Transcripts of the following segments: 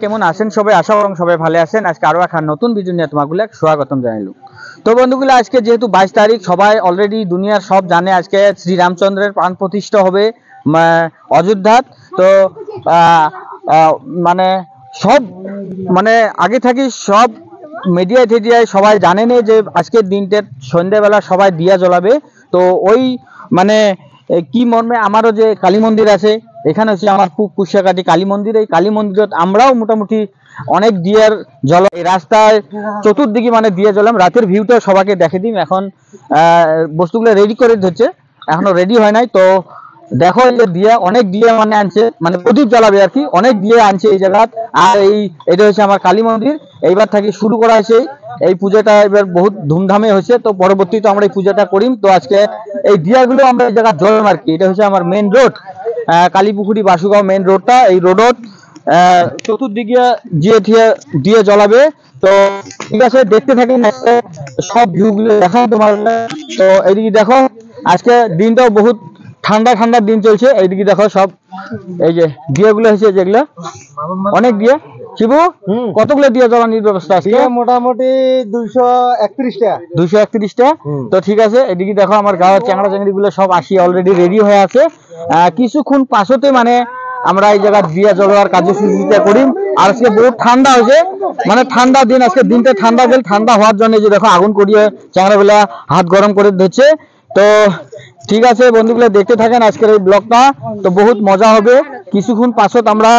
কেমন আছেন সবাই? আশা করুন সবাই ভালো আছেন। আজকে আরো একটা নতুন ভিডিও নিয়ে তোমাগুলো স্বাগতম জানাইলু। তো বন্ধুগুলো, আজকে যেহেতু 22 তারিখ, সবাই অলরেডি দুনিয়ার সব জানে আজকে শ্রীরামচন্দ্রের প্রাণ প্রতিষ্ঠা হবে অযোধ্যাত। তো মানে সব মানে আগে থেকে সব মিডিয়ায় সবাই জানেন যে আজকের দিনটার সন্ধ্যাবেলা সবাই দিয়া জ্বলাবে। তো ওই মানে কি মর্মে আমারও যে কালী মন্দির আছে, এখানে হচ্ছে আমার খুব কুশিয়াকাটি কালী মন্দির। এই কালী মন্দিরত আমরাও মোটামুটি অনেক দিয়ার জ্বল, এই রাস্তায় চতুর্দিকে মানে দিয়ে জ্বলাম। রাতের ভিউটা সবাইকে দেখে দিম। এখন বস্তুগুলো রেডি করে ধরছে, এখনো রেডি হয় নাই। তো দেখো এই যে দিয়া, অনেক দিয়ে মানে আনছে, মানে প্রদীপ জ্বালাবে আর কি, অনেক দিয়ে আনছে এই জায়গাত। আর এটা হচ্ছে আমার কালী মন্দির। এইবার থেকে শুরু করা হয়েছে এই পূজাটা, এবার বহুত ধুমধামে হয়েছে। তো পরবর্তীতে আমরা এই পূজাটা করিম। তো আজকে এই দিয়াগুলো আমরা এই জায়গায় জ্বলাম আর কি। এটা হচ্ছে আমার মেন রোড, কালীপুকুরি বাসুগাঁও মেন রোডটা। এই রোডত চতুর্দিকে দিয়ে জ্বলাবে। তো ঠিক আছে, দেখতে থাকেন, সব ভিউগুলো দেখান তোমার। তো এইদিকে দেখো, আজকে দিনটাও বহুত ঠান্ডা দিন চলছে। এইদিকে দেখো সব এই যে দিয়াগুলো হয়েছে, যেগুলো অনেক দিয়ে। শিবু, কতগুলো দিয়ে জ্বালানির ব্যবস্থা আছে? মোটামুটি 231টা। তো ঠিক আছে, এদিকে দেখো আমার গাঁয়ের চ্যাংড়া চ্যাংড়ি গুলো সব আসি অলরেডি রেডি হয়ে আছে। কিছুক্ষণ পাশতে মানে আমরা এই জায়গা দিয়ে জ্বলার কার্যসূচিটা করি। আর আজকে বহুত ঠান্ডা হয়েছে, মানে ঠান্ডা দিন, আজকে দিনটা ঠান্ডা গেল। ঠান্ডা হওয়ার জন্য যে দেখো আগুন করিয়ে চ্যাংড়া বেলা হাত গরম করে ধরছে। তো ঠিক আছে বন্ধুগুলো, দেখতে থাকেন আজকের এই ব্লগটা। তো বহুত মজা হবে। কিছুক্ষণ পাছত আমরা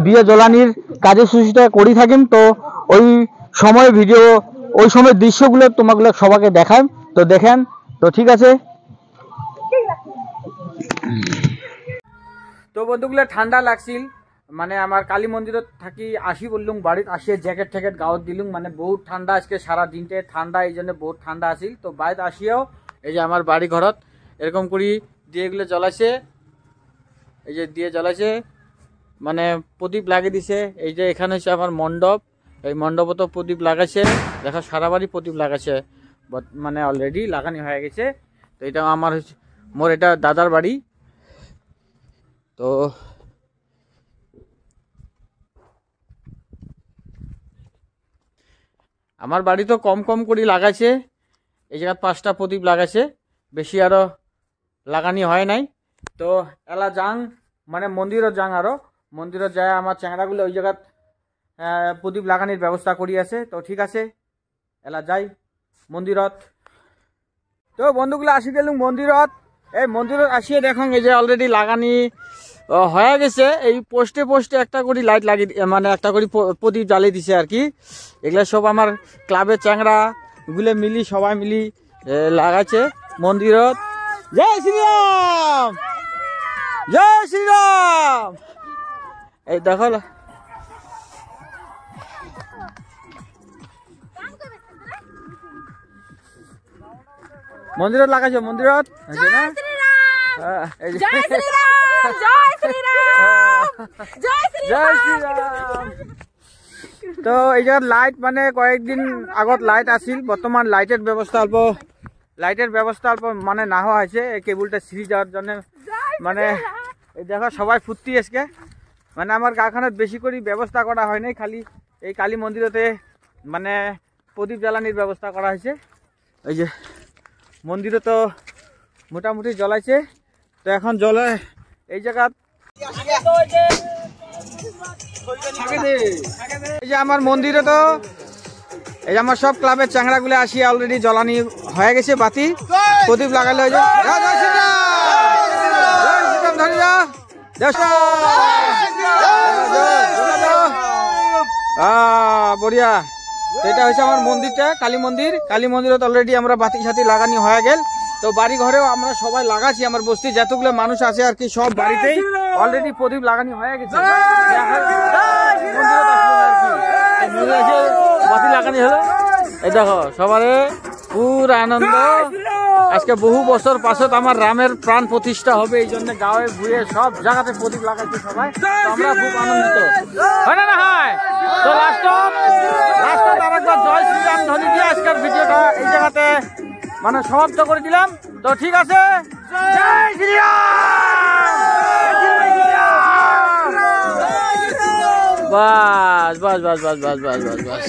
দিয়ে জ্বলানির কার্যসূচিটা করি থাকিম। তো ওই সময় ভিডিও, ওই সময় দৃশ্যগুলো তোমাগুলো সবাইকে দেখান। তো দেখেন। তো ঠিক আছে। তো বন্ধুগুলো, ঠান্ডা লাগছিল, মানে আমার কালী মন্দিরত থাকি আসি বললুম, বাড়িতে আসিয়ে জ্যাকেট ট্যাকেট গাঁত দিলুম। মানে বহুত ঠান্ডা আজকে, সারা দিনটে ঠান্ডা, এই জন্য বহুত ঠান্ডা আসিল। তো বাড়িতে আসিয়াও এই যে আমার বাড়ি ঘরত এরকম করি দিয়েগুলো জ্বলাইছে। এই যে দিয়ে জ্বলাইছে, মানে প্রদীপ লাগিয়ে দিছে। এই যে এখানে হচ্ছে আমার মণ্ডপ, এই মণ্ডপত প্রদীপ লাগাইছে। দেখো সারা বাড়ি প্রদীপ লাগাইছে, মানে অলরেডি লাগানি হয়ে গেছে। তো এটা আমার হচ্ছে মোর এটা দাদার বাড়ি। তো আমার বাড়ি তো কম করে লাগাইছে। এই জায়গায় 5টা প্রদীপ লাগাইছে, বেশি আরো লাগানি হয় নাই। তো এলা যাং, মানে মন্দিরত যাং, আরো মন্দিরত যায় আমার চ্যাংড়াগুলো ওই জায়গাত প্রদীপ লাগানির ব্যবস্থা করি আছে। তো ঠিক আছে, এলা যাই মন্দিরত। তো বন্ধুগুলো আসি গেলুম মন্দিরত। এই মন্দিরত আসিয়ে দেখুন এই যে অলরেডি লাগানি হয়ে গেছে। এই পোস্টে একটা করে লাইট লাগিয়ে, মানে একটা করে প্রদীপ জ্বালিয়ে দিছে আর কি। এগুলো সব আমার ক্লাবের চ্যাংড়া গুলো মিলি, সবাই মিলি লাগাচ্ছে মন্দিরত। জয় শ্রীরাম, জয় শ্রীরাম। এই দেখো মন্দিরত লাগাইছে, মন্দিরত তো এই জায়গার লাইট, মানে কয়েকদিন আগত লাইট আসিল, বর্তমান লাইটের ব্যবস্থা অল্প মানে না হওয়া হয়েছে। এই কেবলটা ছিঁড়ে যাওয়ার জন্য, মানে এই দেখো সবাই ফুর্তি আজকে। মানে আমার গাঁখানত বেশি করে ব্যবস্থা করা হয় নাই, খালি এই কালী মন্দিরতে মানে প্রদীপ জ্বালানির ব্যবস্থা করা হয়েছে। এই যে মন্দিরে তো মোটামুটি জ্বলাইছে। তো এখন জ্বলে এই জায়গা, এই যে আমার মন্দিরে তো এই যে আমার সব ক্লাবের চ্যাংড়াগুলো আসি অলরেডি জ্বলানি হয়ে গেছে, বাতি প্রদীপ লাগালে হয়ে যায়। বঢ়িয়া। এটা হচ্ছে আমার মন্দিরটা, কালী মন্দির। কালী মন্দিরত অলরেডি আমরা বাতি সাতি লাগানি হয়ে গেল। তো বাড়ি ঘরেও আমরা সবাই লাগাচ্ছি, আমার বস্তি যতগুলো মানুষ আছে আর কি, সব বাড়িতেই অলরেডি প্রদীপ লাগানি হয়ে গেছে। বাতি লাগানি হলো, এই দেখো সবারে পুরো আনন্দ। আজকে বহু বছর পাছত আমার রামের প্রাণ প্রতিষ্ঠা হবে, এই জন্য গাঁয়ে ঘুরে সব জায়গাতে প্রদীপ লাগাচ্ছে সবাই। আমরা খুব আনন্দিত, হয় না হয়? তো লাস্টত আরেকবার জয় শ্রীরাম ধ্বনি দিয়ে আজকের ভিডিওটা এই জায়গাতে মানে সমাপ্ত করে দিলাম। তো ঠিক আছে, জয় শ্রীরাম। বাস বাস বাস বাস বাস বাস বাস বাস